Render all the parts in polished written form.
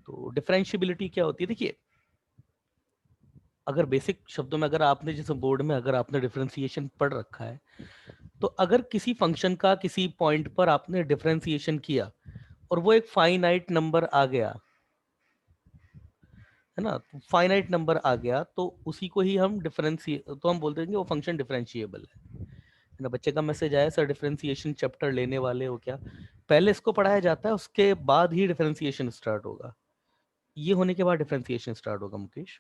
तो डिफरेंशियबिलिटी क्या होती है, देखिए अगर बेसिक शब्दों में, अगर आपने जैसे बोर्ड में अगर आपने डिफरेंशिएशन पढ़ रखा है, तो अगर किसी फंक्शन का किसी पॉइंट पर आपने डिफरेंशिएशन किया और वो एक फाइनाइट नंबर आ गया, है ना, फाइनाइट नंबर आ गया, तो उसी को ही हम तो हम बोल देंगे वो फंक्शन डिफरेंशिएबल है ना। बच्चे का मैसेज आया, सर डिफरेंशिएशन चैप्टर लेने वाले हो क्या? पहले इसको पढ़ाया जाता है, उसके बाद ही डिफरेंशिएशन स्टार्ट होगा। ये होने के बाद डिफरेंशिएशन स्टार्ट होगा मुकेश,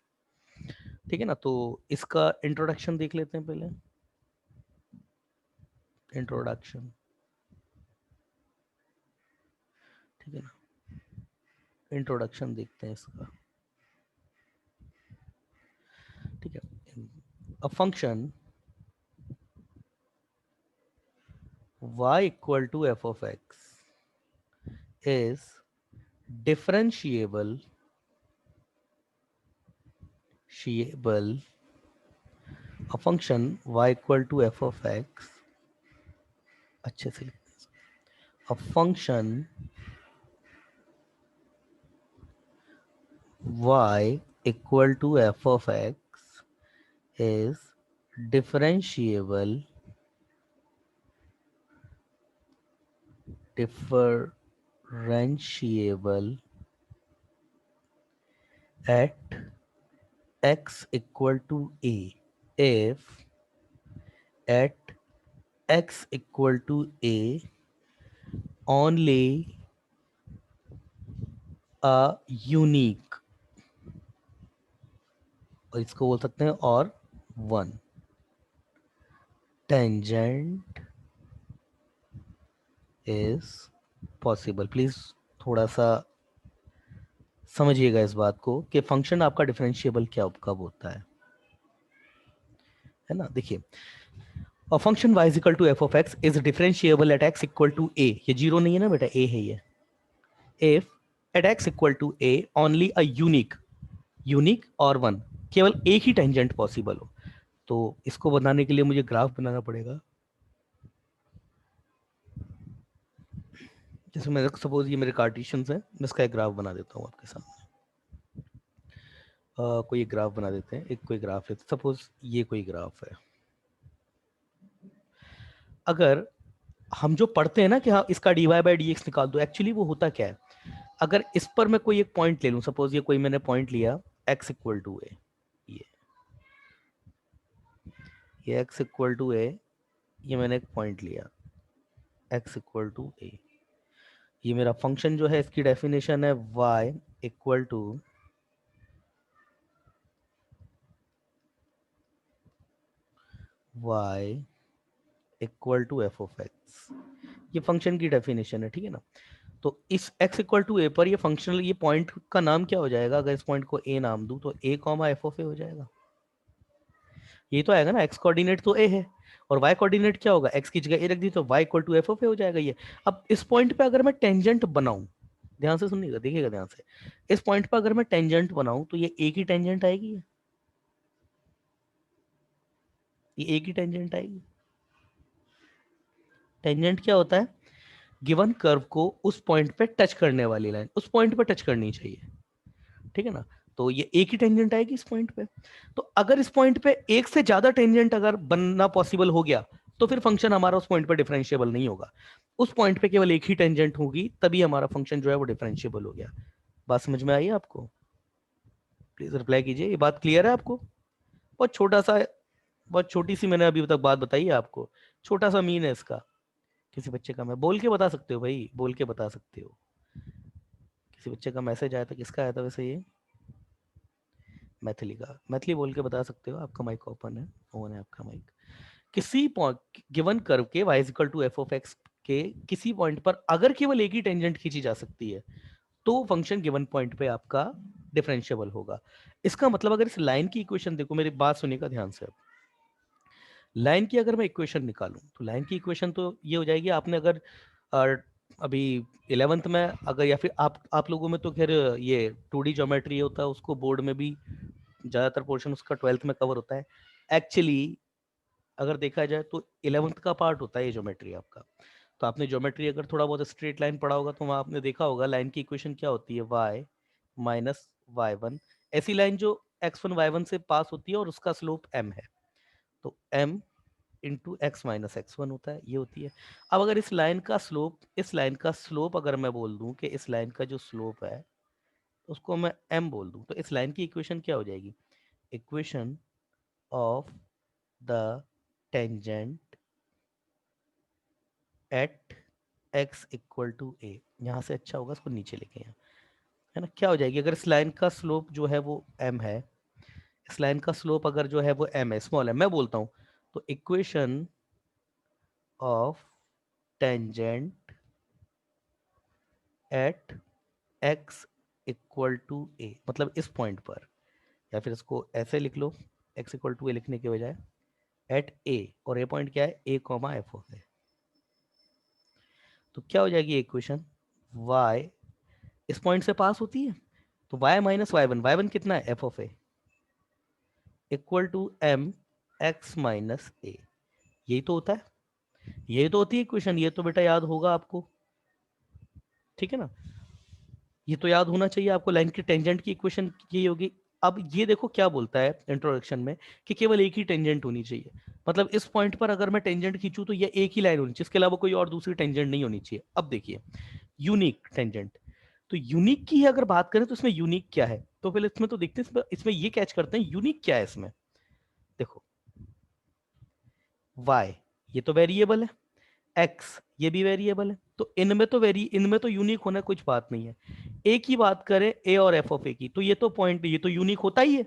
ठीक है ना। तो इसका इंट्रोडक्शन देख लेते हैं पहले। इंट्रोडक्शन, ठीक है ना, इंट्रोडक्शन देखते हैं इसका, ठीक है। अ function y equal to f of x is differentiable a function y equal to f of x, अच्छे से, a function y equal to f of x is differentiable at x equal to a if at x equal to a only a unique, और इसको बोल सकते हैं और one tangent is possible. Please थोड़ा सा समझिएगा इस बात को कि फंक्शन आपका डिफरेंशिएबल क्या कब होता है ना। देखिए, a function y is equal to f of x is differentiable at x equal to a, ये जीरो नहीं है ना बेटा, a है ये। If at x equal to a only a unique, unique और वन, केवल एक ही टेंजेंट पॉसिबल हो। तो इसको बनाने के लिए मुझे ग्राफ बनाना पड़ेगा। जैसे मैं सपोज ये मेरे कार्टेशियंस हैं, मैं इसका एक ग्राफ बना देता हूँ आपके सामने। कोई एक ग्राफ बना देते हैं, एक कोई ग्राफ है, सपोज ये कोई ग्राफ है। अगर हम जो पढ़ते हैं ना कि हाँ इसका dy बाई डी एक्स निकाल दो, एक्चुअली वो होता क्या है, अगर इस पर मैं कोई एक पॉइंट ले लूं, सपोज ये कोई मैंने पॉइंट लिया x इक्वल टू ए, ये x इक्वल टू ए, ये मैंने एक पॉइंट लिया x इक्वल टू ए, ये मेरा फंक्शन जो है इसकी डेफिनेशन है y equal to y equal to f of x, ये फंक्शन की डेफिनेशन है, ठीक है ना। तो इस x इक्वल टू ए पर ये फंक्शनल, ये पॉइंट का नाम क्या हो जाएगा, अगर इस पॉइंट को a नाम दूं तो a comma f of a हो जाएगा। ये तो आएगा ना, x कोऑर्डिनेट तो a है और y कोऑर्डिनेट क्या होगा, x की जगह a रख दी तो y equal to f of a हो जाएगा ये। अब इस पॉइंट पे अगर मैं टेंजेंट बनाऊं, ध्यान से सुनिएगा, देखिएगा ध्यान से, इस पॉइंट पे अगर मैं टेंजेंट बनाऊं तो ये एक ही टेंजेंट आएगी, ये एक ही टेंजेंट आएगी। टेंजेंट क्या होता है, गिवन कर्व को उस पॉइंट पे टच करने वाली लाइन उस पॉइंट पे टच करनी चाहिए, ठीक है ना। तो ये एक ही टेंजेंट आएगी इस पॉइंट पे। तो अगर इस पॉइंट पे एक से ज्यादा टेंजेंट अगर बनना पॉसिबल हो गया तो फिर फंक्शन हमारा उस पॉइंट पे डिफरेंशिएबल नहीं होगा। उस पॉइंट पे केवल एक ही टेंजेंट होगी, तभी हमारा फंक्शन जो है वो डिफरेंशिएबल हो गया। बात समझ में आई है आपको? प्लीज रिप्लाई कीजिए, ये बात क्लियर है आपको? बहुत छोटा सा, बहुत छोटी सी मैंने अभी तक बात बताई है आपको, छोटा सा मीन है इसका। किसी बच्चे का, मैं बोल के बता सकते हो भाई, बोल के बता सकते हो। किसी बच्चे का मैसेज आया था, किसका आया था वैसे ये? मैथिली का। मैथिली बोल के बता सकते हो, आपका माइक ओपन है, ऑन है आपका माइक। किसी पॉइंट गिवन कर्व के y equal to f of x के किसी पॉइंट पर अगर केवल एक ही टेंजेंट खींची जा सकती है तो फंक्शन गिवन पॉइंट पे आपका डिफरेंशिएबल होगा। इसका मतलब अगर इस लाइन की इक्वेशन देखो, मेरी बात सुनिएगा ध्यान से। लाइन की अगर मैं इक्वेशन निकालूं तो लाइन की इक्वेशन तो ये हो जाएगी, आपने अगर अ, अभी 11th में अगर, या फिर आप लोगों में तो खैर ये 2D ज्योमेट्री होता है, उसको बोर्ड में भी ज़्यादातर पोर्शन उसका 12th में कवर होता है। एक्चुअली अगर देखा जाए तो 11th का पार्ट होता है ये ज्योमेट्री आपका। तो आपने ज्योमेट्री अगर थोड़ा बहुत स्ट्रेट लाइन पढ़ा होगा तो वहाँ आपने देखा होगा लाइन की इक्वेशन क्या होती है, y माइनस y1, ऐसी लाइन जो x1 y1 से पास होती है और उसका स्लोप m है, तो m into x minus x1 होता है, ये होती है। अब अगर इस लाइन का स्लोप अगर मैं बोल दूं कि इस लाइन का जो स्लोप है उसको मैं m बोल दूं, तो इस लाइन की इक्वेशन क्या हो जाएगी? Equation of the tangent at x equal to a, यहाँ से अच्छा होगा इसको नीचे लेके यहाँ, है ना, क्या हो जाएगी? अगर इस लाइन का स्लोप जो है वो m है, इस लाइन का स्लोप अगर जो है वो m है, स्मॉल m मैं बोलता हूँ, तो equation of tangent at x equal to a, मतलब इस पॉइंट पर, या फिर इसको ऐसे लिख लो, x इक्वल टू a लिखने के बजाय एट a, और a पॉइंट क्या है? a कॉमा एफ ऑफ ए। तो क्या हो जाएगी इक्वेशन? y इस पॉइंट से पास होती है, तो y माइनस y1 कितना है? F of a equal to m x minus a. यही तो होता है, यही तो होती है इक्वेशन, ये तो बेटा याद होगा आपको, ठीक है ना, ये तो याद होना चाहिए आपको। लाइन की टेंजेंट की इक्वेशन यही होगी। अब ये देखो क्या बोलता है इंट्रोडक्शन में कि केवल एक ही टेंजेंट होनी चाहिए, मतलब इस पॉइंट पर अगर मैं टेंजेंट खींचूं तो ये एक ही लाइन होनी चाहिए, इसके अलावा कोई और दूसरी टेंजेंट नहीं होनी चाहिए। अब देखिए यूनिक टेंजेंट, तो यूनिक की अगर बात करें तो इसमें यूनिक क्या है, तो पहले इसमें तो देखते हैं, इसमें ये कैच करते हैं यूनिक क्या है इसमें। देखो y ये तो वेरिएबल है, x ये भी वेरिएबल है, तो इनमें तो यूनिक होना कुछ बात नहीं है। एक ही बात करें a और f ऑफ a की, तो ये तो पॉइंट, ये तो यूनिक होता ही है।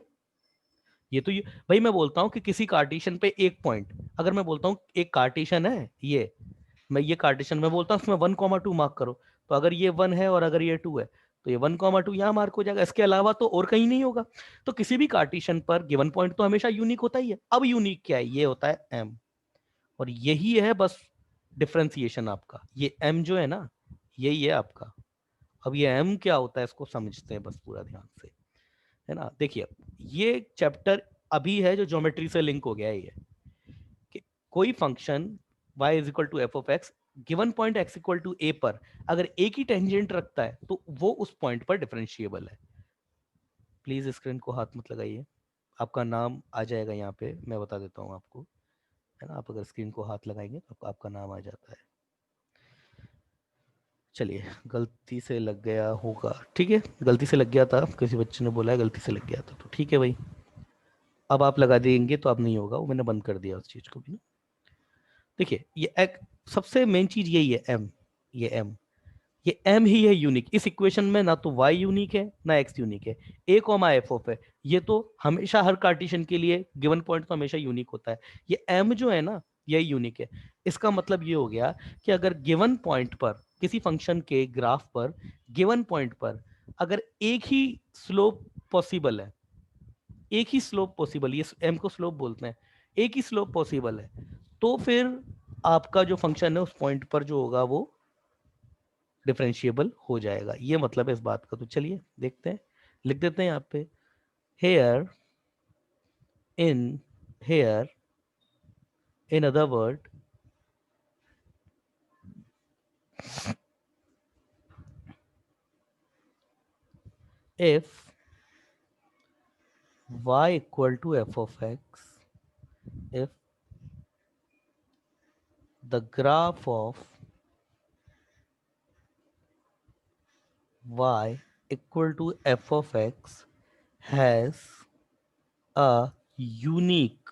ये तो भाई मैं बोलता हूं कि किसी कार्टेशियन पे एक पॉइंट, अगर मैं बोलता हूं एक कार्टेशियन है ये, मैं ये कार्टेशियन में बोलता हूं उसमें 1,2 मार्क करो, तो अगर ये 1 है और अगर ये 2 है तो ये 1,2 यहाँ मार्क हो जाएगा, इसके अलावा तो और कहीं नहीं होगा। तो किसी भी कार्टेशियन पर गिवन पॉइंट तो हमेशा यूनिक होता ही है। अब यूनिक क्या है? ये होता है m, और यही है बस डिफ्रेंसिएशन आपका, ये m जो है ना यही है आपका। अब ये m क्या होता है इसको समझते हैं बस पूरा ध्यान से, है ना। देखिए ये चैप्टर अभी है जो ज्योमेट्री से लिंक हो गया है, ये कि कोई function y is equal to f of x given point x equal to a पर अगर एक ही टेंजेंट रखता है तो वो उस पॉइंट पर डिफरेंशिएबल है। प्लीज स्क्रीन को हाथ मत लगाइए, आपका नाम आ जाएगा यहाँ पे, मैं बता देता हूँ आपको, है ना। आप अगर स्क्रीन को हाथ लगाएंगे तो आपका नाम आ जाता है। चलिए गलती से लग गया होगा, ठीक है, गलती से लग गया था, किसी बच्चे ने बोला है गलती से लग गया था, तो ठीक है भाई, अब आप लगा देंगे तो अब नहीं होगा, वो मैंने बंद कर दिया उस चीज को भी ना। देखिए ये एक सबसे मेन चीज यही है m, ये m, ये m ही है यूनिक इस इक्वेशन में, ना तो y यूनिक है ना x यूनिक है, a कॉमा एफ ऑफ है, ये तो हमेशा हर कार्टेशियन के लिए गिवन पॉइंट तो हमेशा यूनिक होता है। ये m जो है ना यही यूनिक है। इसका मतलब ये हो गया कि अगर गिवन पॉइंट पर किसी फंक्शन के ग्राफ पर गिवन पॉइंट पर अगर एक ही स्लोप पॉसिबल है, एक ही स्लोप पॉसिबल, ये m को स्लोप बोलते हैं, एक ही स्लोप पॉसिबल है, तो फिर आपका जो फंक्शन है उस पॉइंट पर जो होगा वो डिफरेंशिएबल हो जाएगा, ये मतलब है इस बात का। तो चलिए देखते हैं, लिख देते हैं यहाँ पे, here in here in other word if y equal to f of x, if the graph of y equal to f of x has a unique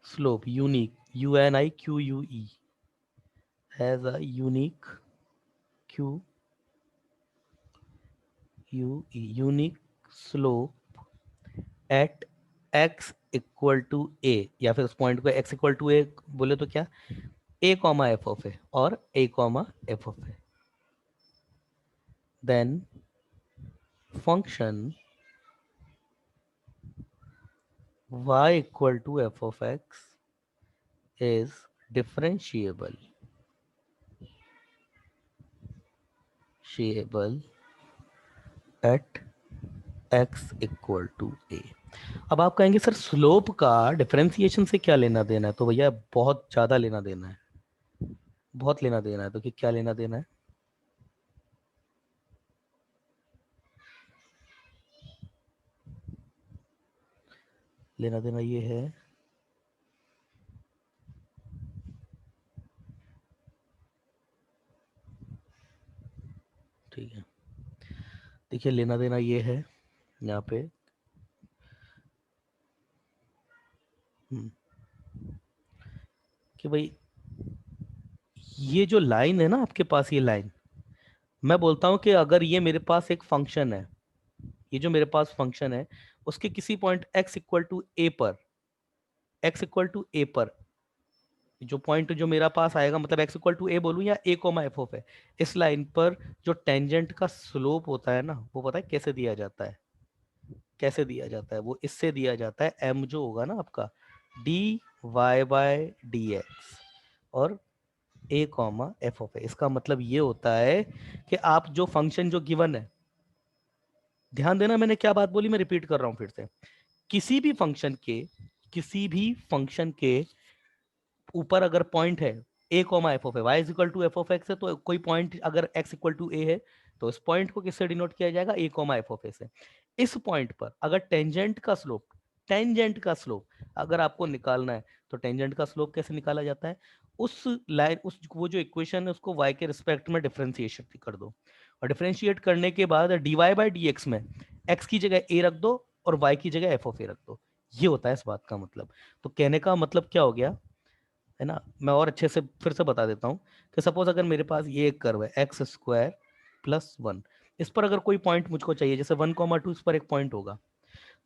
slope, unique unique has a unique q unique slope at x equal to a, या फिर उस point को x equal to a बोले तो क्या, a comma f of ए और a comma f of a, then function y equal to f of x is differentiable at x equal to a। अब आप कहेंगे सर स्लोप का differentiation से क्या लेना देना है, तो भैया बहुत ज्यादा लेना देना है, बहुत लेना देना है। तो कि क्या लेना देना है, लेना देना ये है, ठीक है। देखिए लेना देना ये है यहाँ पे, कि भाई ये जो लाइन है ना आपके पास, ये लाइन, मैं बोलता हूं कि अगर ये मेरे पास एक फंक्शन है, ये जो मेरे पास फंक्शन है उसके किसी पॉइंट x इक्वल टू ए पर, x इक्वल टू ए पर जो पॉइंट जो मेरा पास आएगा, मतलब x इक्वल टू ए बोलूं या a कोमा एफ ऑफ है, इस लाइन पर जो टेंजेंट का स्लोप होता है ना, वो पता है कैसे दिया जाता है? कैसे दिया जाता है वो? इससे दिया जाता है, m जो होगा ना आपका dy बाय dx और a कॉमा एफ ऑफ ए। इसका मतलब ये होता है कि आप जो फंक्शन जो गिवन है, ध्यान देना मैंने क्या बात बोली, मैं रिपीट कर रहा हूं फिर से, किसी भी फंक्शन के, किसी भी फंक्शन के ऊपर अगर पॉइंट है a comma f of a, y is equal to f of x है, तो कोई पॉइंट अगर x इक्वल टू ए है तो इस पॉइंट को किससे डिनोट किया जाएगा? a comma f of a से। इस पॉइंट पर अगर टेंजेंट का स्लोप, टेंजेंट का स्लोप अगर आपको निकालना है, तो टेंजेंट का स्लोप कैसे निकाला जाता है? उस लाइन, उस वो जो इक्वेशन है उसको y के रिस्पेक्ट में डिफरेंशिएट कर दो, और डिफरेंशिएट करने के बाद dy बाई डी में x की जगह a रख दो और y की जगह एफ ऑफ ए रख दो। ये होता है इस बात का मतलब। तो कहने का मतलब क्या हो गया है ना, मैं और अच्छे से फिर से बता देता हूँ कि सपोज अगर मेरे पास ये एक कर्व है एक्स स्क्वायर प्लस वन, इस पर अगर कोई पॉइंट मुझको चाहिए, जैसे 1,2 इस पर एक पॉइंट होगा,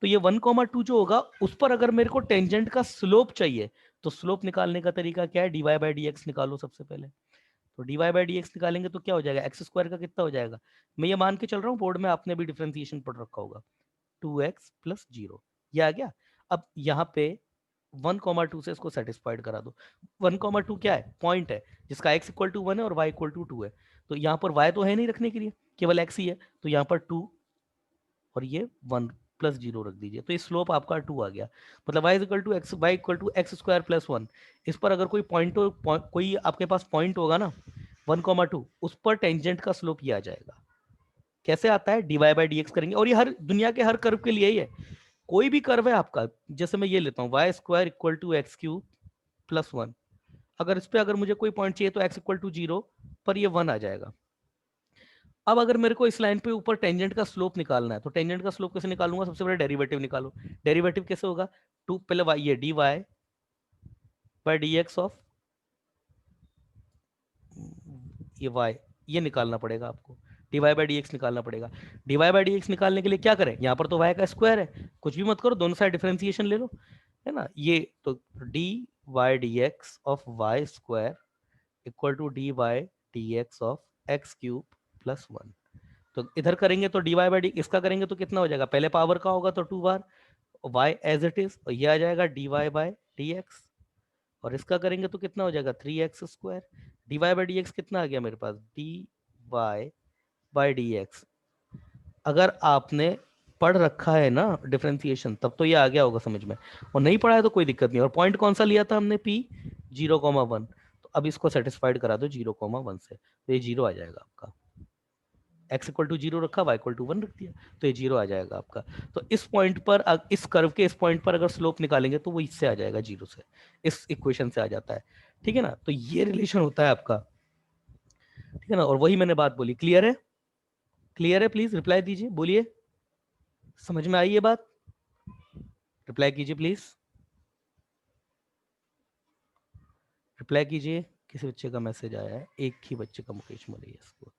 तो ये 1,2 जो होगा उस पर अगर मेरे को टेंजेंट का स्लोप चाहिए, तो स्लोप निकालने का तरीका क्या है? dy बाई डी एक्स निकालो सबसे पहले। तो dy बाई डी एक्स निकालेंगे तो क्या हो जाएगा? एक्स स्क्वायर का कितना हो जाएगा? मैं ये मान के चल रहा हूँ, बोर्ड में आपने भी डिफरेंशिएशन पढ़ रखा होगा, 2x प्लस जीरो, ये आ गया। अब यहाँ पे 1,2 से इसको सेटिस्फाइड करा दो। 1,2 क्या है? पॉइंट है जिसका x इक्वल टू 1 है और y इक्वल टू 2 है। तो यहाँ पर y तो है नहीं रखने के लिए, केवल x ही है, तो यहाँ पर 2 और ये 1 प्लस जीरो रख दीजिए, तो ये स्लोप आपका 2 आ गया। मतलब y equal to x, y equal to x square plus 1। इस पर अगर कोई पॉइंट, कोई आपके पास पॉइंट होगा ना 1,2, उस पर टेंजेंट का स्लोप ये आ जाएगा। कैसे आता है? dy बाई डी करेंगे, और ये हर दुनिया के हर कर्व के लिए ही है। कोई भी कर्व है आपका, जैसे मैं ये लेता हूँ y square equal to x cube plus one, अगर इस पे अगर मुझे कोई पॉइंट चाहिए तो x इक्वल टू जीरो पर ये 1 आ जाएगा। अब अगर मेरे को इस लाइन पे ऊपर टेंजेंट का स्लोप निकालना है, तो टेंजेंट का स्लोप कैसे निकालूंगा? सबसे पहले डेरिवेटिव निकालो। डेरिवेटिव कैसे होगा? टू पहले y, ये dy by d x of ये y, ये निकालना पड़ेगा आपको। dy बाई डी एक्स निकालना पड़ेगा। dy बाई डी एक्स निकालने के लिए क्या करें? यहाँ पर तो y का स्क्वायर है, कुछ भी मत करो, दोनों साइड डिफरेंशिएशन ले लो, है ना। ये तो dy by d x of y square equal to d by d x of x cube plus one. तो इधर करेंगे तो डी वाई बाई डी, इसका करेंगे तो कितना हो जाएगा? पहले पावर का होगा तो 2 बार y एज इट इज, और ये आ जाएगा d y by d x, और इसका करेंगे तो कितना हो जाएगा? 3x square. D y by d x कितना आ गया मेरे पास? D y by d x. अगर आपने पढ़ रखा है ना डिफरेंशिएशन, तब तो ये आ गया होगा समझ में, और नहीं पढ़ा है तो कोई दिक्कत नहीं। और पॉइंट कौन सा लिया था हमने? p 0,1। तो अब इसको सेटिस्फाइड करा दो 0,1 से, तो ये जीरो आ जाएगा आपका। x इक्वल टू जीरो रखा, y इक्वल टू 1 रख दिया, तो ये जीरो आ जाएगा आपका। तो इस पॉइंट पर, इस कर्व के इस पॉइंट पर अगर स्लोप निकालेंगे तो वो इससे आ जाएगा, जीरो से, इस इक्वेशन से आ जाता है। ठीक है ना, तो ये रिलेशन होता है आपका, ठीक है ना। और वही मैंने बात बोली, क्लियर है? क्लियर है? प्लीज रिप्लाई दीजिए, बोलिए, समझ में आई ये बात? रिप्लाई कीजिए प्लीज, रिप्लाई कीजिए। किसी बच्चे का मैसेज आया है, एक ही बच्चे का, मुकेश मलिया, इसको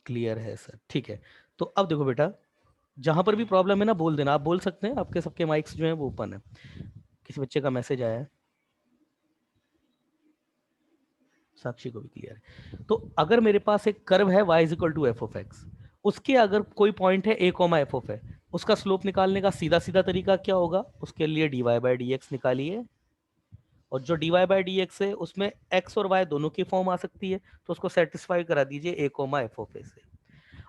क्लियर है सर, ठीक है। तो अब देखो बेटा, जहां पर भी प्रॉब्लम है ना बोल देना, आप बोल सकते हैं, आपके सबके माइक्स जो हैं वो ओपन है। किसी बच्चे का मैसेज आया है, साक्षी को भी क्लियर है। तो अगर मेरे पास एक कर्व है y is equal to f of x, उसके अगर कोई पॉइंट है a कॉमा एफ ऑफ है, उसका स्लोप निकालने का सीधा सीधा तरीका क्या होगा? उसके लिए d y by d x निकालिए, और जो d y by d x है उसमें x और y दोनों की फॉर्म आ सकती है, तो उसको सेटिस्फाई करा दीजिए a comma f of a से।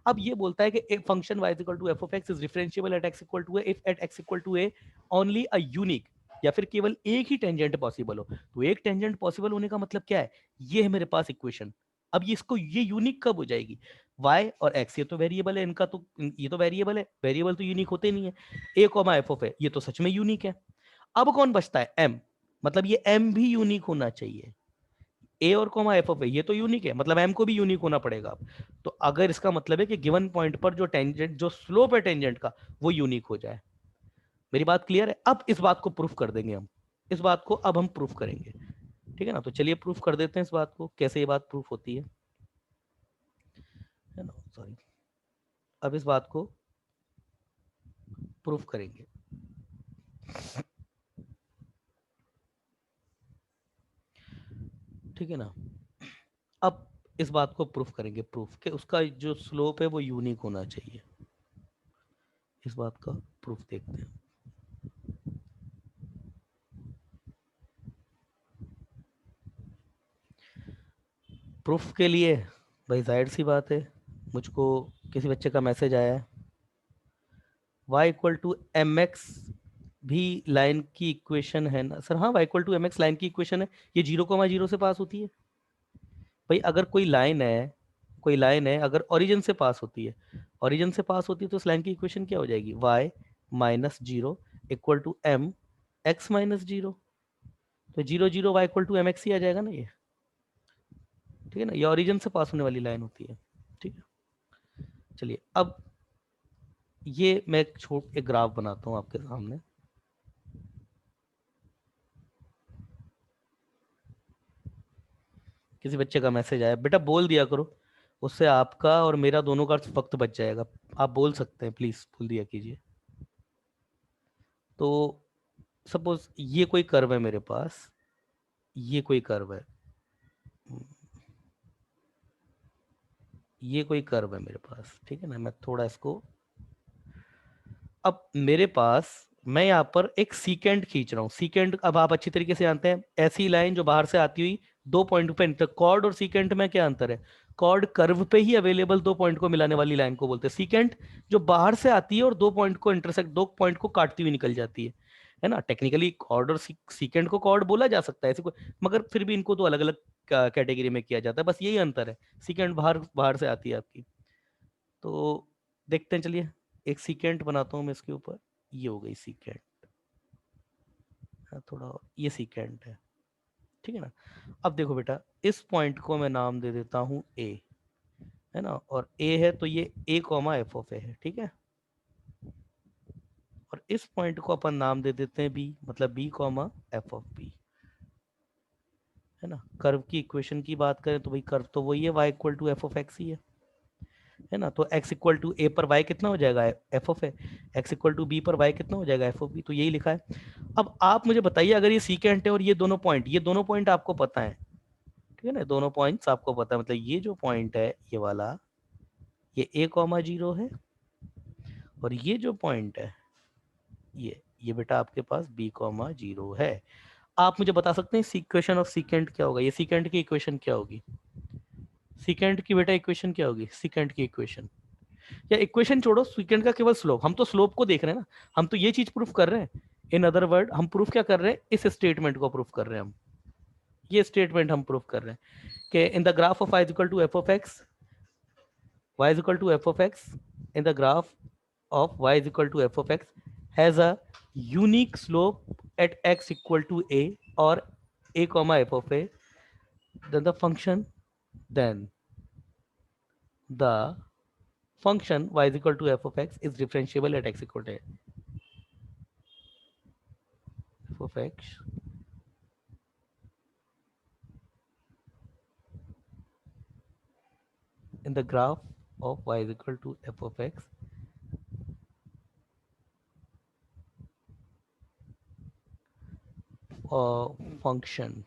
अब ये बोलता है कि a function y equal to f of x is differentiable at x equal to a if at x equal to a only a unique, या फिर केवल एक ही टेंजेंट पॉसिबल हो। तो एक टेंजेंट पॉसिबल होने का मतलब क्या है? ये है मेरे पास इक्वेशन। अब ये इसको, ये यूनिक कब हो जाएगी? y और x ये तो वेरिएबल है इनका, तो ये तो वेरिएबल है, वेरिएबल तो यूनिक होते नहीं है। a कॉमा एफ ऑफ है ये तो सच में यूनिक है। अब कौन बचता है, m, मतलब ये m भी यूनिक होना चाहिए। a और कॉमा एफ ऑफ ए ये तो यूनिक है, मतलब m को भी यूनिक होना पड़ेगा अब। तो अगर इसका मतलब है कि गिवन पॉइंट पर जो टेंजेंट, जो स्लोप है टेंजेंट का, वो यूनिक हो जाए। मेरी बात क्लियर है? अब इस बात को प्रूफ कर देंगे हम, इस बात को अब हम प्रूफ करेंगे, ठीक है ना। तो चलिए प्रूफ कर देते हैं इस बात को, कैसे ये बात प्रूफ होती है ना, सॉरी। अब इस बात को प्रूफ करेंगे। ठीक है ना। अब इस बात को प्रूफ करेंगे, प्रूफ के उसका जो स्लोप है वो यूनिक होना चाहिए। इस बात का प्रूफ देखते हैं। प्रूफ के लिए भाई जाहिर सी बात है, मुझको किसी बच्चे का मैसेज आया है, y equal to m x भी लाइन की इक्वेशन है ना सर। हाँ, y equal to m x line की इक्वेशन है, ये 0,0 से पास होती है। भाई अगर कोई लाइन है, कोई लाइन है अगर ओरिजिन से पास होती है, ओरिजिन से पास होती है तो उस लाइन की इक्वेशन क्या हो जाएगी, y minus zero equal to m x minus zero. तो 0,0 y equal to m x ही आ जाएगा ना ये, ठीक है ना। ये ओरिजिन से पास होने वाली लाइन होती है, ठीक है। चलिए अब ये मैं एक ग्राफ बनाता हूँ आपके सामने। किसी बच्चे का मैसेज आया, बेटा बोल दिया करो, उससे आपका और मेरा दोनों का वक्त बच जाएगा। आप बोल सकते हैं, प्लीज बोल दिया कीजिए। तो सपोज ये कोई कर्व है मेरे पास, ये कोई कर्व है, ये कोई कर्व है मेरे पास, ठीक है ना। मैं थोड़ा इसको, अब मेरे पास, मैं यहाँ पर एक सीकेंड खींच रहा हूँ। सीकेंड अब आप अच्छी तरीके से जानते हैं, ऐसी लाइन जो बाहर से आती हुई दो पॉइंट पे इंटर, कॉर्ड और सीकेंट में क्या अंतर है, कॉर्ड कर्व पे ही अवेलेबल दो पॉइंट को मिलाने वाली लाइन को बोलते हैं सीकेंट, जो बाहर से आती है और दो पॉइंट को इंटरसेक्ट, दो पॉइंट को काटती हुई निकल जाती है ना। टेक्निकली कॉर्ड और सीकेंट को कॉर्ड बोला जा सकता है ऐसे कोई, मगर फिर भी इनको तो अलग अलग कैटेगरी में किया जाता है, बस यही अंतर है। सीकेंट बाहर बाहर से आती है आपकी। तो देखते हैं, चलिए एक सीकेंट बनाता हूँ मैं इसके ऊपर। ये हो गई सीकेंट, थोड़ा और, ये सीकेंट है, ठीक है ना। अब देखो बेटा, इस पॉइंट को मैं नाम दे देता हूँ ए, है ना, और ए है तो ये a comma f of A है, ठीक है। और इस पॉइंट को अपन नाम दे देते हैं बी, मतलब b comma f of b, है ना। कर्व की इक्वेशन की बात करें तो भाई कर्व तो वही है, y equal to f of x ही है ना। तो x इक्वल टू ए पर y कितना हो जाएगा, f of a, x equal to b पर y कितना हो जाएगा, एफ ऑफ बी, तो यही लिखा है। अब आप मुझे बताइए, अगर ये सीकेंट है और ये दोनों पॉइंट, ये दोनों पॉइंट आपको पता है, ठीक है ना, दोनों पॉइंट्स आपको पता है, मतलब ये जो पॉइंट है ये वाला, ये a कॉमा जीरो है, और ये जो पॉइंट है ये बेटा आपके पास b कॉमा जीरो है। आप मुझे बता सकते हैं इक्वेशन ऑफ सीकेंट क्या होगा, ये सीकेंट की इक्वेशन क्या होगी, सीकेंट की बेटा इक्वेशन क्या होगी, सीकेंट की इक्वेशन, या इक्वेशन छोड़ो, सीकेंट का केवल स्लोप, हम तो स्लोप को देख रहे हैं ना, हम तो ये चीज प्रूफ कर रहे हैं। इन अदर वर्ड हम प्रूफ क्या कर रहे हैं, इस स्टेटमेंट को प्रूफ कर रहे हैं हम, ये स्टेटमेंट हम प्रूफ कर रहे हैं कि in the graph of y equal to f of x, y is equal to f of x in the graph of y is equal to f of x has a unique slope at x equal to a or a comma f of a, then then the function y is equal to f of x is differentiable at x equal to a, f of x in the graph of y is equal to f of x function.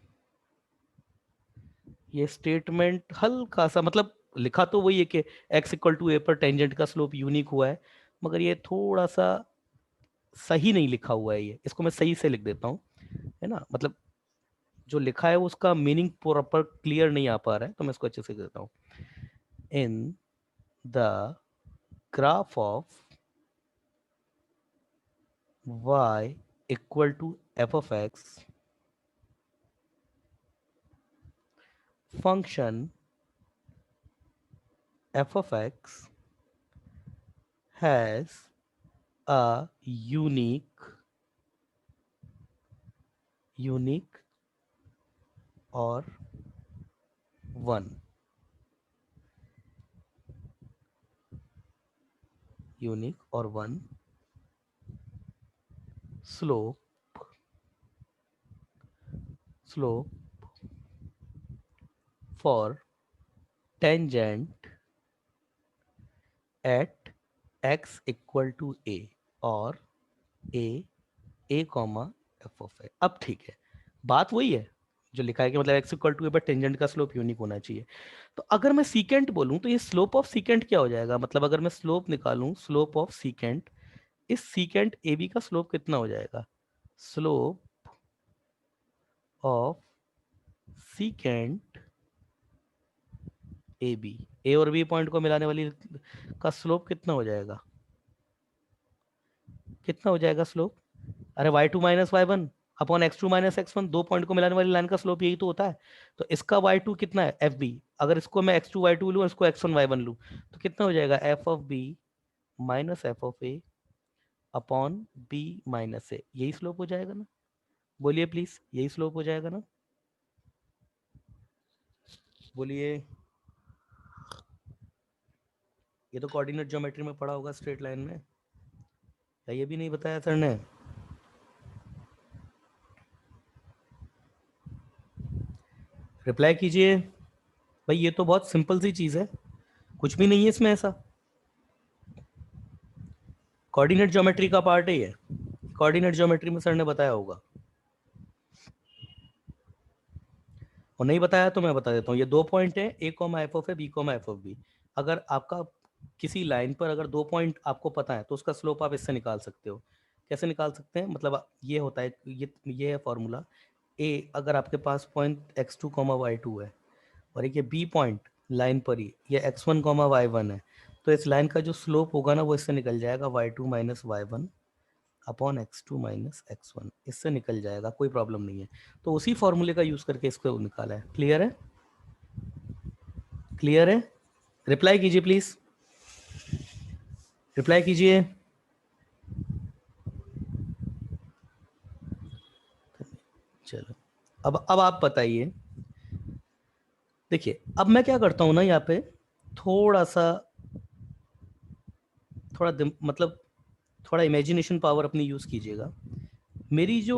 ये statement हल्का सा, मतलब लिखा तो वही है कि x equal to ए पर टेंजेंट का स्लोप यूनिक हुआ है, मगर ये थोड़ा सा सही नहीं लिखा हुआ है, ये इसको मैं सही से लिख देता हूँ, है ना। मतलब जो लिखा है उसका मीनिंग प्रॉपर क्लियर नहीं आ पा रहा है, तो मैं इसको अच्छे से लिख देता हूँ। In the graph of y equal to f of x function f of x has a unique or one slope for tangent at x equal to a और a कॉमा एफ ऑफ ए। अब ठीक है, बात वही है जो लिखा है कि मतलब x इक्वल टू ए पर टेंजेंट का स्लोप यूनिक होना चाहिए। तो अगर मैं सीकेंट बोलूं तो ये स्लोप ऑफ सीकेंट क्या हो जाएगा, मतलब अगर मैं स्लोप निकालूं, स्लोप ऑफ सीकेंट, इस सीकेंट ए बी का स्लोप कितना हो जाएगा, slope of secant A B, A और बी पॉइंट को मिलाने वाली का स्लोप कितना हो जाएगा, कितना हो जाएगा स्लोप, अरे y2 minus y one upon x2 minus x1, दो पॉइंट को मिलाने वाली लाइन का स्लोप यही तो होता है। तो इसका y2 कितना है एफ बी, अगर इसको मैं x2 y2 लूँ, इसको x1 y1 लूँ, तो कितना हो जाएगा f of b minus F of a upon b minus a, यही स्लोप हो जाएगा ना, बोलिए प्लीज, यही स्लोप हो जाएगा ना, बोलिए। ये तो कोऑर्डिनेट ज्योमेट्री में पढ़ा होगा स्ट्रेट लाइन में, या ये भी नहीं बताया सर ने, रिप्लाई कीजिए भाई, ये तो बहुत सिंपल सी चीज है, कुछ भी नहीं है इसमें ऐसा, कोऑर्डिनेट ज्योमेट्री का पार्ट है ये, कोऑर्डिनेट ज्योमेट्री में सर ने बताया होगा, और नहीं बताया तो मैं बता देता हूँ। ये दो पॉइंट है, a comma f of A, b comma f of b. अगर आपका किसी लाइन पर अगर दो पॉइंट आपको पता है तो उसका स्लोप आप इससे निकाल सकते हो। कैसे निकाल सकते हैं, मतलब ये होता है, ये है फॉर्मूला, ए अगर आपके पास point x two comma y two है और एक ये बी पॉइंट लाइन पर ही ये x one comma y one है, तो इस लाइन का जो स्लोप होगा ना वो इससे निकल जाएगा y two minus y one upon x two minus x one, इससे निकल जाएगा, कोई प्रॉब्लम नहीं है। तो उसी फॉर्मूले का यूज करके इसको निकाला है। क्लियर है, क्लियर है, रिप्लाई कीजिए प्लीज, रिप्लाई कीजिए। चलो अब आप बताइए, देखिए अब मैं क्या करता हूं ना, यहाँ पे थोड़ा सा मतलब थोड़ा इमेजिनेशन पावर अपनी यूज कीजिएगा। मेरी जो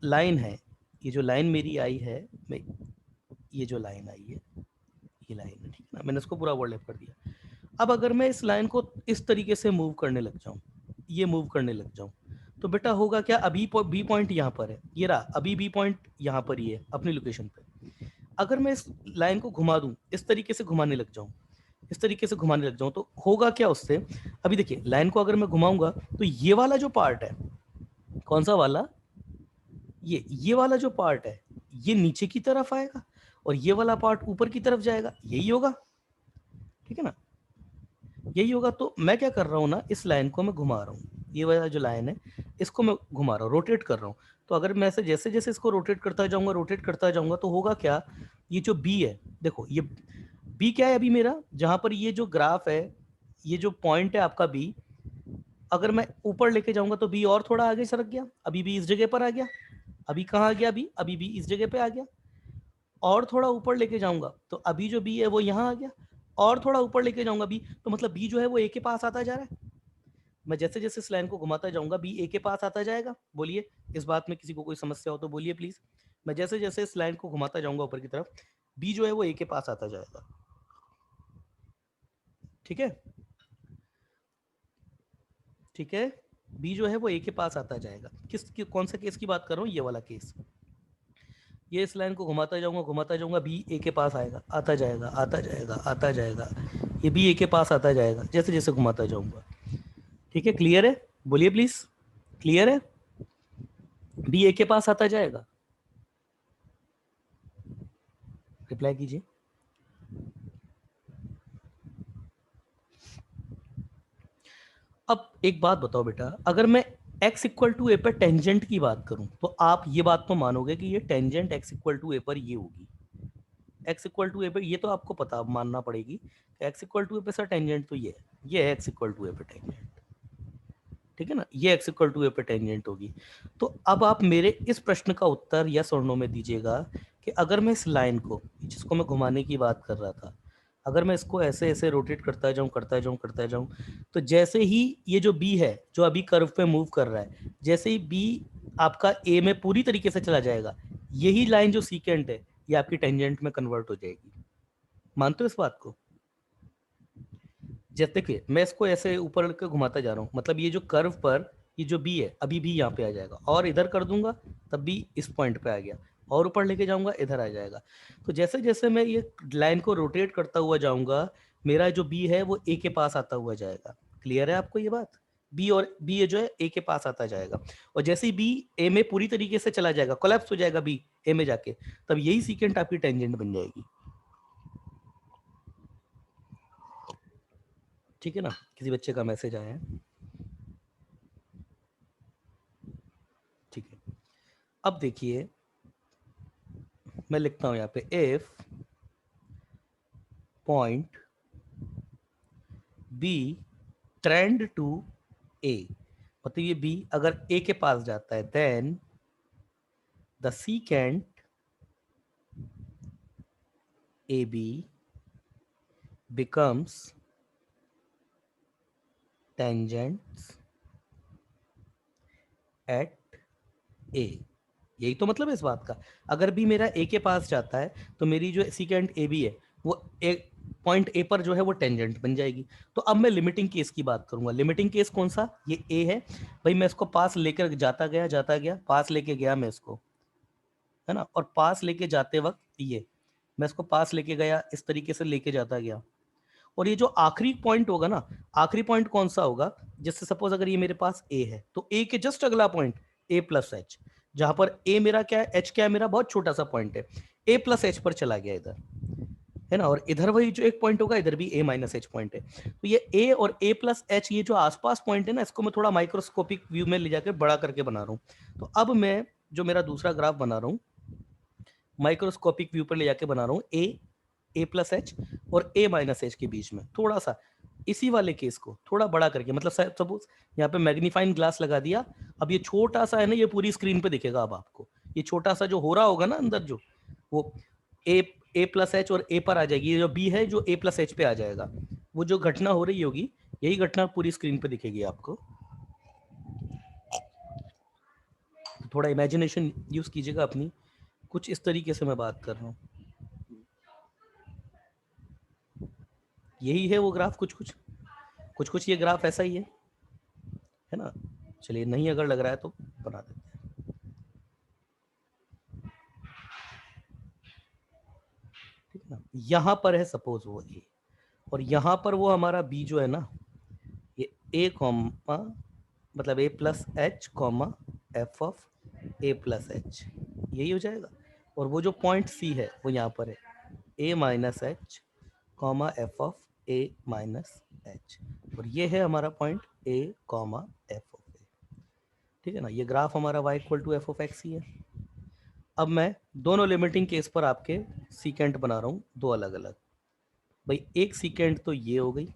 लाइन है, ये जो लाइन मेरी आई है, ये जो लाइन आई है, ये लाइन है, ठीक है ना, मैंने इसको पूरा ओवरलैप कर दिया। अब अगर मैं इस लाइन को इस तरीके से मूव करने लग जाऊं, ये मूव करने लग जाऊं, तो बेटा होगा क्या, अभी बी पॉइंट यहाँ पर है, ये रहा, अभी बी पॉइंट यहाँ पर ही है अपनी लोकेशन पे। अगर मैं इस लाइन को घुमा दूं, इस तरीके से घुमाने लग जाऊं, इस तरीके से घुमाने लग जाऊं, तो होगा क्या उससे, अभी देखिए लाइन को अगर मैं घुमाऊंगा तो ये वाला जो पार्ट है, कौन सा वाला, ये वाला जो पार्ट है ये नीचे की तरफ आएगा और ये वाला पार्ट ऊपर की तरफ जाएगा, यही होगा, ठीक है ना, यही होगा। तो मैं क्या कर रहा हूँ ना, इस लाइन को मैं घुमा रहा हूँ, ये वाला जो लाइन है इसको मैं घुमा रहा हूँ, रोटेट कर रहा हूँ। तो अगर मैं ऐसे जैसे जैसे इसको रोटेट करता जाऊंगा, रोटेट करता जाऊंगा, तो होगा क्या, ये जो बी है, देखो ये बी क्या है अभी मेरा, जहां पर ये जो ग्राफ है, ये जो पॉइंट है आपका बी, अगर मैं ऊपर लेके जाऊंगा तो बी और थोड़ा आगे सरक गया, अभी भी इस जगह पर आ गया, अभी कहाँ आ गया, अभी भी इस जगह पे आ गया, और थोड़ा ऊपर लेके जाऊंगा तो अभी जो बी है वो यहाँ आ गया, और थोड़ा ऊपर लेके जाऊंगा बी, तो मतलब बी जो है वो ए के पास आता जा रहा है। मैं जैसे जैसे इस लाइन को घुमाता जाऊंगा बी ए के पास आता जाएगा, बोलिए इस बात में किसी को कोई समस्या हो तो बोलिए प्लीज। मैं जैसे जैसे इस लाइन को घुमाता जाऊंगा ऊपर की तरफ, बी जो है वो ए के पास आता जाएगा, ठीक है, ठीक है, बी जो है वो ए के पास आता जाएगा। कौन सा केस की बात कर रहा हूँ, ये वाला केस, ये इस लाइन को घुमाता जाऊंगा बी ए के पास आएगा, आता जाएगा, आता जाएगा, आता जाएगा, ये बी ए के पास आता जाएगा जैसे जैसे घुमाता जाऊंगा, ठीक है, क्लियर है, बोलिए प्लीज, क्लियर है, बी ए के पास आता जाएगा, रिप्लाई कीजिए। अब एक बात बताओ बेटा, अगर मैं x इक्वल टू ए पर टेंजेंट की बात करूं तो आप ये बात तो मानोगे कि ये टेंजेंट x इक्वल टू ए पर ये होगी, x इक्वल टू ए पे, ये तो आपको पता मानना पड़ेगी कि x इक्वल टू ए पे सर टेंजेंट तो ये है x इक्वल टू ए पे टेंजेंट, ठीक है ना, ये x इक्वल टू ए पे टेंजेंट होगी। तो अब आप मेरे इस प्रश्न का उत्तर यस और नो में दीजिएगा कि अगर मैं इस लाइन को, जिसको मैं घुमाने की बात कर रहा था, अगर मैं इसको ऐसे ऐसे रोटेट करता जाऊं करता जाऊं करता जाऊं, तो जैसे ही ये जो b है जो अभी कर्व पे मूव कर रहा है, जैसे ही b आपका a में पूरी तरीके से चला जाएगा, यही लाइन जो सीकेंट है ये आपकी टेंजेंट में कन्वर्ट हो जाएगी। मानते हो इस बात को? जैसे देखिए मैं इसको ऐसे ऊपर लेकर घुमाता जा रहा हूँ, मतलब ये जो कर्व पर ये जो बी है अभी भी यहाँ पे आ जाएगा, और इधर कर दूंगा तब भी इस पॉइंट पे आ गया, और ऊपर लेके जाऊंगा इधर आ जाएगा। तो जैसे जैसे मैं ये लाइन को रोटेट करता हुआ जाऊंगा, मेरा जो बी है वो ए के पास आता हुआ जाएगा। क्लियर है आपको ये बात? बी और बी जो है ए के पास आता जाएगा, और जैसे ही बी ए में पूरी तरीके से चला जाएगा, कोलैप्स हो जाएगा बी ए में जाके, तब यही सीकेंट आपकी टेंजेंट बन जाएगी। ठीक है ना? किसी बच्चे का मैसेज आया है? ठीक है, अब देखिए मैं लिखता हूं यहाँ पे, if point B tends to A, मतलब ये बी अगर ए के पास जाता है, then the secant A B becomes tangents at A. यही तो मतलब है इस बात का, अगर भी मेरा ए के पास जाता है तो मेरी जो सीकेंट ए बी है वो एक पॉइंट ए पर जो है वो टेंजेंट बन जाएगी। तो अब मैं लिमिटिंग केस की बात करूंगा। लिमिटिंग केस कौन सा? ये ए है भाई, मैं इसको पास लेकर जाता गया पास लेके गया मैं इसको, है ना, और पास लेके जाते वक्त ये मैं इसको पास लेके गया, इस तरीके से लेके जाता गया, और ये जो आखिरी पॉइंट होगा ना, आखिरी पॉइंट कौन सा होगा? जैसे सपोज अगर ये मेरे पास ए है तो ए के जस्ट अगला पॉइंट ए प्लस एच, जहां पर ए मेरा क्या है, एच क्या है, मेरा बहुत छोटा सा पॉइंट है, ए प्लस एच पर चला गया इधर, है ना, और इधर वही जो एक पॉइंट होगा इधर भी ए माइनस एच पॉइंट है। तो ये ए और ए प्लस एच ये जो आसपास पॉइंट है ना, इसको मैं थोड़ा माइक्रोस्कोपिक व्यू में ले जाकर बड़ा करके बना रहा हूँ। तो अब मैं जो मेरा दूसरा ग्राफ बना रहा हूँ, माइक्रोस्कोपिक व्यू पर ले जाके बना रहा हूँ, ए प्लस एच और ए माइनस एच के बीच में थोड़ा सा इसी वाले केस को थोड़ा बड़ा करके, मतलब सपोज यहाँ पे मैग्नीफाइंग ग्लास लगा दिया, अब ये छोटा सा है ना, ये पूरी स्क्रीन पे दिखेगा अब आपको, ये छोटा सा जो हो रहा होगा ना अंदर जो, वो ए प्लस एच और ए पर आ जाएगी, ये जो बी है जो ए प्लस एच पे आ जाएगा, वो जो घटना हो रही होगी यही घटना पूरी स्क्रीन पे दिखेगी आपको। थोड़ा इमेजिनेशन यूज कीजिएगा अपनी, कुछ इस तरीके से मैं बात कर रहा हूँ। यही है वो ग्राफ, कुछ ये ग्राफ ऐसा ही है ना। चलिए नहीं अगर लग रहा है तो बना देते हैं, ठीक है ना। यहाँ पर है सपोज वो ए, और यहाँ पर वो हमारा बी जो है ना, ये ए कॉमा मतलब a plus h comma f of A plus h, यही हो जाएगा। और वो जो पॉइंट सी है वो यहाँ पर है a minus h comma f of A minus h, और ये है हमारा point a comma f of a, ठीक है ना। ये ग्राफ हमारा y equal to f of x ही है। अब मैं दोनों लिमिटिंग केस पर आपके सीकेंट बना रहा हूँ, दो अलग अलग। भाई एक सीकेंट तो ये हो गई,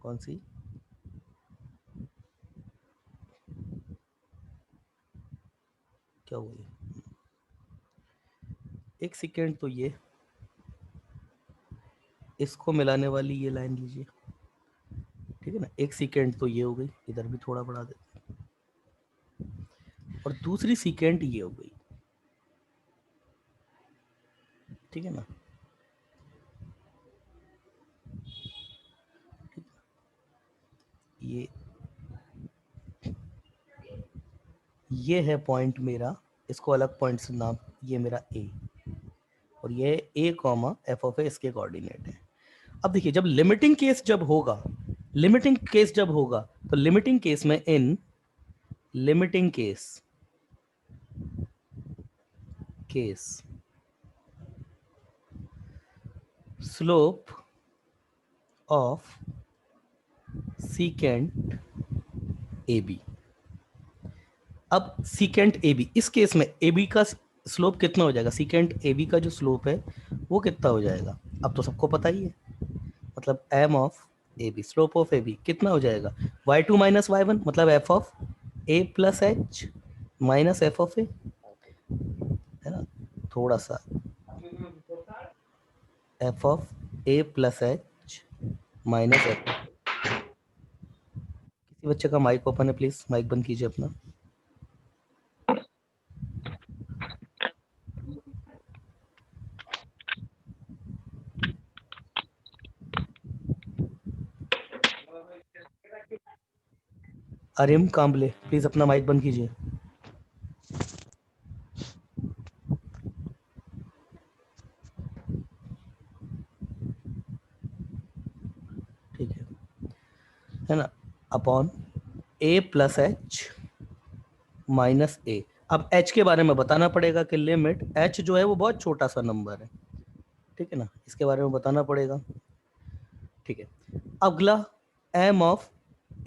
कौन सी? क्या हुआ ये? एक सेकेंड तो ये, इसको मिलाने वाली ये लाइन लीजिए, ठीक है ना। एक सेकेंड तो ये हो गई, इधर भी थोड़ा बढ़ा देते हैं, और दूसरी सेकेंड ये हो गई, ठीक है ना। ठीक, ये है पॉइंट मेरा, इसको अलग पॉइंट से नाम, ये मेरा ए, और ये ए कॉमा एफ ऑफ ए इसके कोऑर्डिनेट है। अब देखिए जब लिमिटिंग केस जब होगा, लिमिटिंग केस जब होगा, तो लिमिटिंग केस में in limiting case slope of secant A b, अब सीकेंट ए बी, इस केस में ए बी का स्लोप कितना हो जाएगा, सीकेंट ए बी का जो स्लोप है वो कितना हो जाएगा, अब तो सबको पता ही है, मतलब M of A B, slope of A B कितना हो जाएगा, y2 माइनस y1, मतलब F of A plus H minus F of A, है ना, थोड़ा सा F of A plus H minus F. किसी बच्चे का माइक ओपन है, प्लीज माइक बंद कीजिए अपना। अरिम कांबले प्लीज अपना माइक बंद कीजिए। ठीक है ना, upon A plus H minus A. अब एच के बारे में बताना पड़ेगा कि लिमिट एच जो है वो बहुत छोटा सा नंबर है, ठीक है ना, इसके बारे में बताना पड़ेगा। ठीक है, अगला एम ऑफ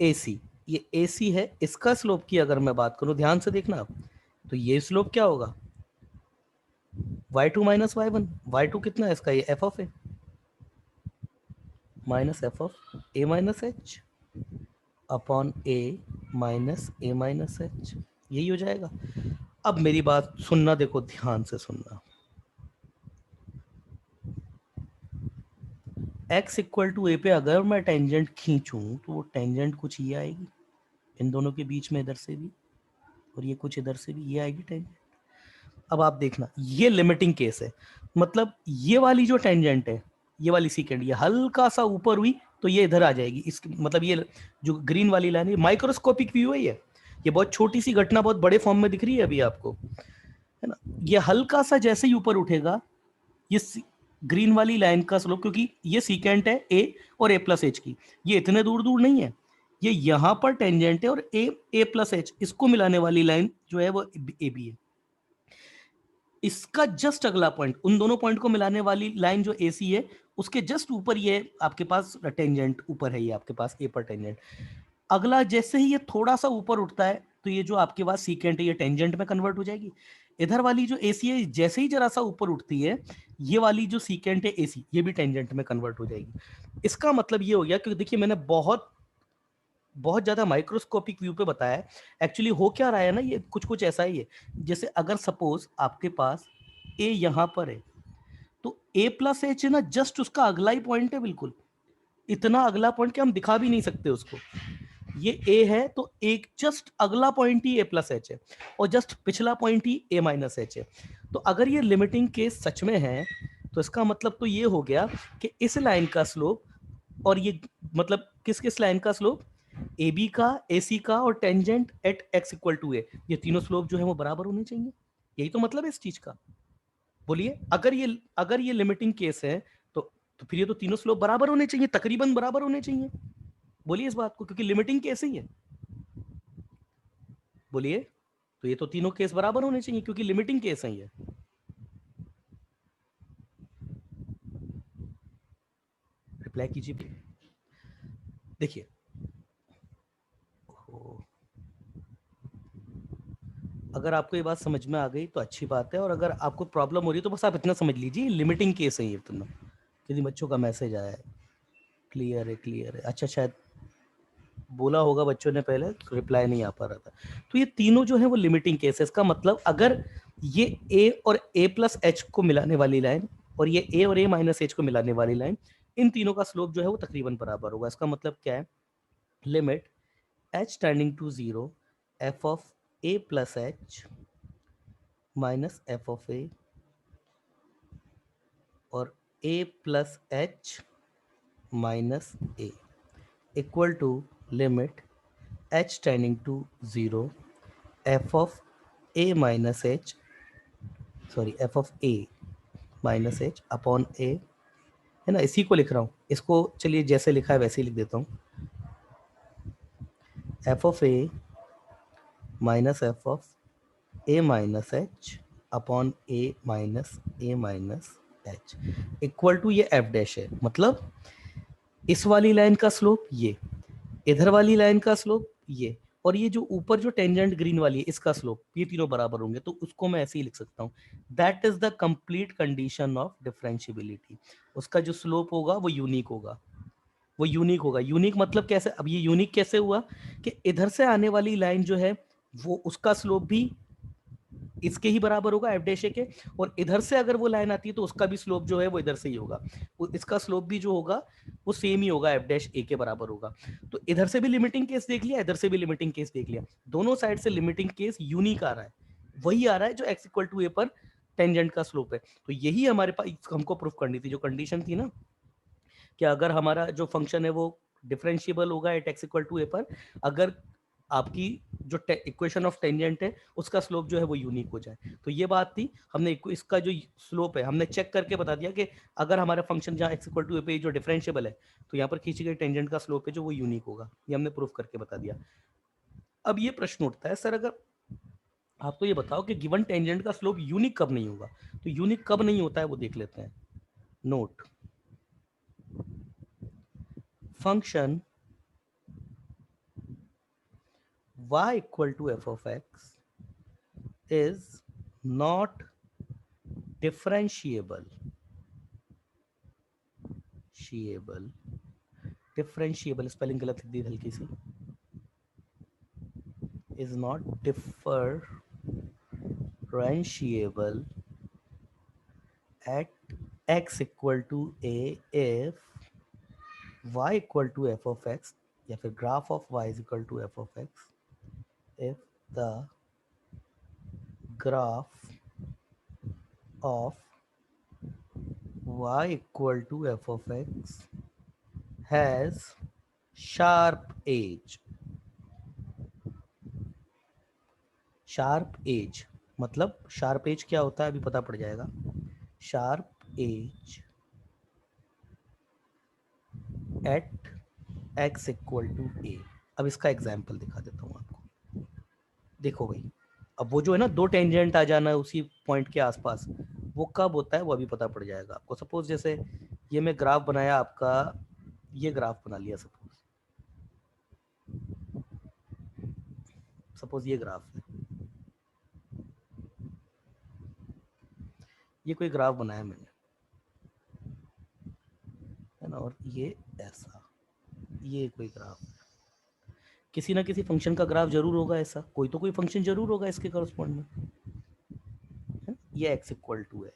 ए सी, ये ए सी है, इसका स्लोप की अगर मैं बात करूं, ध्यान से देखना आप, तो ये स्लोप क्या होगा, y2 माइनस y1, y2 कितना है इसका, ये F of A minus F of A minus H upon a minus A minus H, यही हो जाएगा। अब मेरी बात सुनना, देखो ध्यान से सुनना, x इक्वल टू ए पे अगर मैं टेंजेंट खींचूं तो वो टेंजेंट कुछ ये आएगी, इन दोनों के बीच में इधर से भी, और ये कुछ इधर से भी, ये आएगी टेंजेंट। अब आप देखना, ये लिमिटिंग केस है, मतलब ये वाली जो टेंजेंट है, ये वाली सीकेंड, ये हल्का सा ऊपर हुई तो ये इधर आ जाएगी, इसकी मतलब ये जो ग्रीन वाली लाइन है माइक्रोस्कोपिक व्यू है, ये बहुत छोटी सी घटना बहुत बड़े फॉर्म में दिख रही है अभी आपको, है ना, ये हल्का सा जैसे ही ऊपर उठेगा, ये ग्रीन वाली लाइन का स्लोप, क्योंकि ये सीकेंट है ए और ए प्लस एच की, ये इतने दूर दूर नहीं है, ये यहां पर टेंजेंट है, और ए प्लस एच इसको मिलाने वाली लाइन जो है वो ए बी है, इसका जस्ट अगला पॉइंट, उन दोनों पॉइंट को मिलाने वाली लाइन जो ए सी है उसके जस्ट ऊपर ये आपके पास टेंजेंट ऊपर है, ये आपके पास ए पर टेंजेंट। अगला जैसे ही ये थोड़ा सा ऊपर उठता है तो ये जो आपके पास सीकेंट है ये टेंजेंट में कन्वर्ट हो जाएगी, इधर वाली जो एसी है जैसे ही जरा सा ऊपर उठती है, ये वाली जो सीकेंट है एसी ये भी टेंजेंट में कन्वर्ट हो जाएगी। इसका मतलब ये हो गया, क्योंकि देखिए मैंने बहुत बहुत ज्यादा माइक्रोस्कोपिक व्यू पे बताया है, एक्चुअली हो क्या रहा है ना, ये कुछ कुछ ऐसा ही है, जैसे अगर सपोज आपके पास ए यहां पर है, तो ए प्लस एच है ना, जस्ट उसका अगला ही पॉइंट है, बिल्कुल इतना अगला पॉइंट कि हम दिखा भी नहीं सकते उसको, ये ए है तो एक जस्ट अगला पॉइंट ही ए प्लस एच है, और जस्ट पिछला पॉइंट ही ए माइनस एच है। तो अगर ये लिमिटिंग केस सच में है तो इसका मतलब तो ये हो गया कि इस लाइन का स्लोप, और ये मतलब किस किस लाइन का स्लोप, ए बी का, ए सी का, और tangent at X equal to A, ये तीनों स्लोप जो है वो बराबर होने चाहिए, यही तो मतलब है इस चीज का। बोलिए, अगर ये लिमिटिंग केस है तो फिर ये तो तीनों स्लोप बराबर होने चाहिए, तकरीबन बराबर होने चाहिए, बोलिए इस बात को, क्योंकि लिमिटिंग केस ही है, बोलिए, तो ये तो तीनों केस बराबर होने चाहिए क्योंकि लिमिटिंग केस है ये। रिप्लाई कीजिए, देखिए, अगर आपको ये बात समझ में आ गई तो अच्छी बात है, और अगर आपको प्रॉब्लम हो रही है तो बस आप इतना समझ लीजिए लिमिटिंग केस है ये, इतना किसी बच्चों का मैसेज आया है, क्लियर है, क्लियर है, अच्छा शायद बोला होगा बच्चों ने पहले, रिप्लाई नहीं आ पा रहा था। तो ये तीनों जो है वो लिमिटिंग केस है, इसका मतलब अगर ये ए और ए प्लस एच को मिलाने वाली लाइन, और ये ए और ए माइनस एच को मिलाने वाली लाइन, इन तीनों का स्लोप जो है वो तकरीबन बराबर होगा। इसका मतलब क्या है, limit H tending to zero F of A plus H minus F of ए और A plus H minus A equal to limit H tending to zero F of A minus H, sorry F of A minus H upon A, है ना, इसी को लिख रहा हूँ, इसको चलिए जैसे लिखा है वैसे ही लिख देता हूँ, f of A minus F of A minus H upon a minus h equal to ये एफ डैश है, मतलब इस वाली लाइन का स्लोप ये, इधर वाली लाइन का स्लोप ये, और ये जो ऊपर जो टेंजेंट ग्रीन वाली है इसका स्लोप, ये तीनों बराबर होंगे, तो उसको मैं ऐसे ही लिख सकता हूँ, that is the complete condition of differentiability. उसका जो स्लोप होगा वो यूनिक होगा, वो यूनिक होगा। यूनिक मतलब कैसे, अब ये यूनिक कैसे हुआ कि इधर से आने वाली लाइन जो है वो उसका स्लोप भी इसके ही बराबर होगा, एफ डैश ए के, और इधर से अगर वो लाइन आती है तो उसका भी स्लोप जो है वो इधर से ही होगा, वो इसका स्लोप भी जो होगा वो सेम ही होगा, एफ डैश ए के बराबर होगा। तो इधर से भी लिमिटिंग केस देख लिया, इधर से भी लिमिटिंग केस देख लिया, दोनों साइड से लिमिटिंग केस यूनिक आ रहा है, वही आ रहा है जो एक्स इक्वल टू ए पर टेंजेंट का स्लोप है। तो यही हमारे पास हमको प्रूफ करनी थी, जो कंडीशन थी ना कि अगर हमारा जो फंक्शन है वो डिफरेंशिएबल होगा एट एक्स इक्वल टू ए पर, अगर आपकी जो इक्वेशन ऑफ टेंजेंट है उसका स्लोप जो है वो यूनिक हो जाए। तो ये बात थी, हमने इसका जो स्लोप है हमने चेक करके बता दिया कि अगर हमारा फंक्शन जहाँ एक्स इक्वल टू ए पे जो डिफरेंशिएबल है तो यहाँ पर खींची गई टेंजेंट का स्लोप है जो वो यूनिक होगा, ये हमने प्रूफ करके बता दिया। अब ये प्रश्न उठता है, सर अगर आप तो ये बताओ कि गिवन टेंजेंट का स्लोप यूनिक कब नहीं होगा, तो यूनिक कब नहीं होता है वो देख लेते हैं। Note, function y equal to f of x is not differentiable differentiable spelling गलत लिख दी हल्की सी, is not differentiable at x equal to a if y equal to f of x, या फिर graph of y is equal to f of x if the graph of y equal to f of x has sharp edge। Sharp edge मतलब sharp edge क्या होता है अभी पता पड़ जाएगा। Sharp edge at X equal to A. अब इसका एग्जाम्पल दिखा देता हूँ आपको। देखो भाई, अब वो जो है ना दो टेंजेंट आ जाना है उसी पॉइंट के आसपास, वो कब होता है वो अभी पता पड़ जाएगा आपको। सपोज जैसे ये मैं ग्राफ बनाया आपका, ये ग्राफ बना लिया सपोज ये ग्राफ है, ये कोई ग्राफ बनाया मैंने, है ना, और ये ऐसा, ये कोई ग्राफ है, किसी ना किसी फंक्शन का ग्राफ जरूर होगा ऐसा, कोई तो कोई फंक्शन जरूर होगा इसके करस्पॉन्ड में, ये x इक्वल टू है।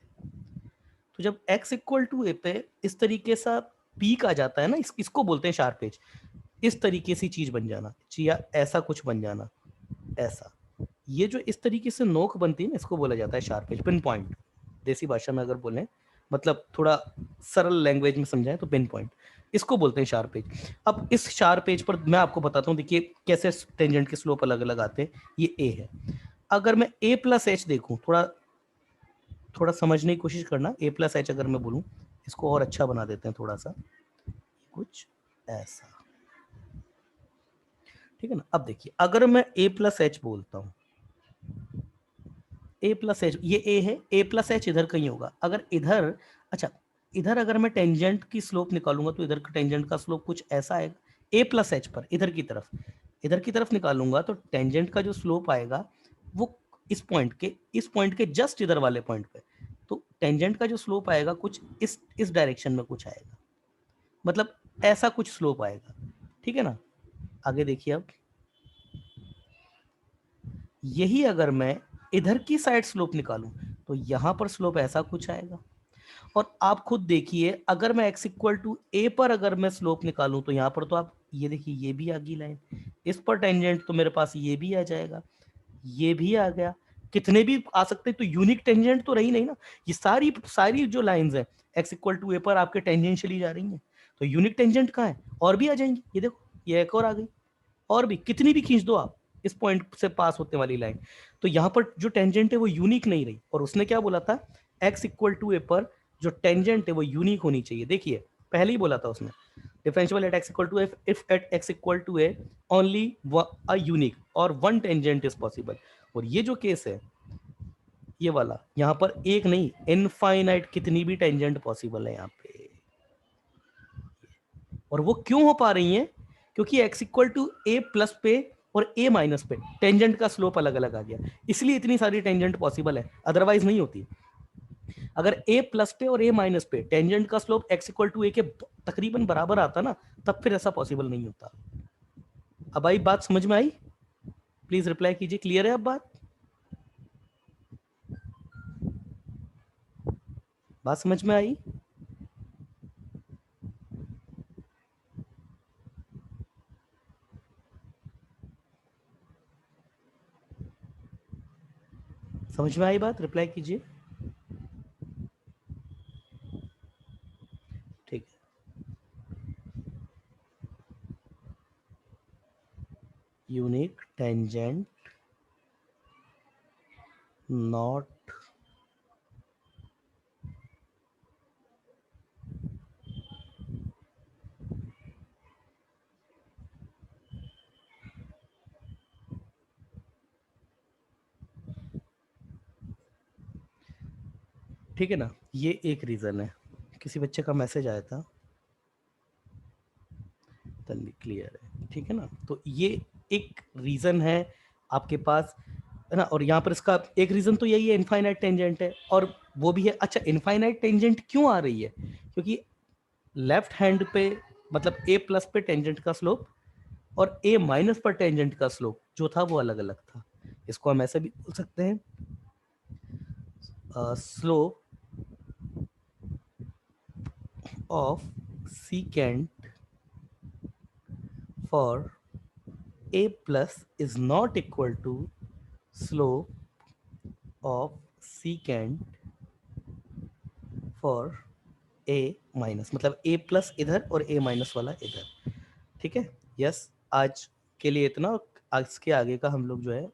तो जब x इक्वल टू ए पे इस तरीके सा पीक आ जाता है ना, इसको बोलते हैं शार्प एज। इस तरीके से चीज बन जाना, या ऐसा कुछ बन जाना, ऐसा, ये जो इस तरीके से नोक बनती है ना इसको बोला जाता है शार्प एज, पिन पॉइंट। देसी भाषा में अगर बोलें, मतलब थोड़ा सरल लैंग्वेज में समझाएं तो पिन पॉइंट, इसको बोलते हैं शार्प एज। अब इस शार्प एज पर मैं आपको बताता हूँ, देखिए कैसे टेंजेंट के स्लोप अलग अलग आते हैं। ये ए है, अगर मैं a प्लस एच देखूँ, थोड़ा समझने की कोशिश करना, a प्लस एच अगर मैं बोलूँ, इसको और अच्छा बना देते हैं थोड़ा सा, कुछ ऐसा, ठीक है ना। अब देखिए अगर मैं a प्लस एच बोलता हूँ, a प्लस एच, ये a है, a प्लस एच इधर कहीं होगा। अगर इधर, अच्छा इधर अगर मैं टेंजेंट की स्लोप निकालूंगा तो इधर का टेंजेंट का स्लोप कुछ ऐसा आएगा a प्लस एच पर, इधर की तरफ निकालूंगा तो टेंजेंट का जो स्लोप आएगा वो इस पॉइंट के जस्ट इधर वाले पॉइंट पे, तो टेंजेंट का जो स्लोप आएगा कुछ इस डायरेक्शन में कुछ आएगा, मतलब ऐसा कुछ स्लोप आएगा, ठीक है ना। आगे देखिए, अब यही अगर मैं इधर की साइड स्लोप निकालूं तो यहां पर स्लोप ऐसा कुछ आएगा। और आप खुद देखिए अगर मैं x इक्वल टू ए पर अगर मैं स्लोप निकालूं तो यहाँ पर तो आप ये देखिए ये भी आ गई लाइन, इस पर टेंजेंट तो मेरे पास ये भी आ जाएगा, ये भी आ गया, कितने भी आ सकते, तो यूनिक टेंजेंट तो रही नहीं ना। ये सारी सारी जो लाइंस हैं x इक्वल टू ए पर आपके टेंजेंशियली जा रही हैं, तो यूनिक टेंजेंट कहाँ है, और भी आ जाएंगी। ये देखो ये एक और आ गई, और भी कितनी भी खींच दो आप इस पॉइंट से पास होने वाली लाइन, तो यहाँ पर जो टेंजेंट है वो यूनिक नहीं रही। और उसने क्या बोला था, x इक्वल टू ए पर जो टेंजेंट है वो यूनिक होनी चाहिए। देखिए पहले ही बोला था उसने, differential at x equal to f if at x equal to a only a unique और वन टेंजेंट इज पॉसिबल। और ये जो केस है ये वाला, यहाँ पर एक नहीं इनफाइनाइट कितनी भी टेंजेंट पॉसिबल है यहाँ पे। और वो क्यों हो पा रही है, क्योंकि x equal to a plus पे और a माइनस पे टेंजेंट का स्लोप अलग अलग आ गया, इसलिए इतनी सारी टेंजेंट पॉसिबल है, अदरवाइज नहीं होती। अगर a प्लस पे और a माइनस पे टेंजेंट का slope x equal to a के तकरीबन बराबर आता ना, तब फिर ऐसा पॉसिबल नहीं होता। अब आई बात समझ में आई? प्लीज रिप्लाई कीजिए, क्लियर है अब बात समझ में आई? समझ में आई बात? रिप्लाई कीजिए। ठीक है, यूनिक टेंजेंट नॉट ठीक है ना, ये एक रीजन है। किसी बच्चे का मैसेज आया था, तन्वी क्लियर है, ठीक है ना। तो ये एक रीजन है आपके पास, है ना। और यहाँ पर इसका एक रीजन तो यही है, इनफाइनाइट टेंजेंट है, और वो भी है। अच्छा, इनफाइनाइट टेंजेंट क्यों आ रही है? क्योंकि लेफ्ट हैंड पे मतलब a प्लस पे टेंजेंट का स्लोप और a माइनस पर टेंजेंट का स्लोप जो था वो अलग अलग था। इसको हम ऐसे भी बोल सकते हैं, slope of secant for a plus is not equal to slope of secant for a minus, मतलब a प्लस इधर और a माइनस वाला इधर। ठीक है, यस, आज के लिए इतना। आज के आगे का हम लोग जो है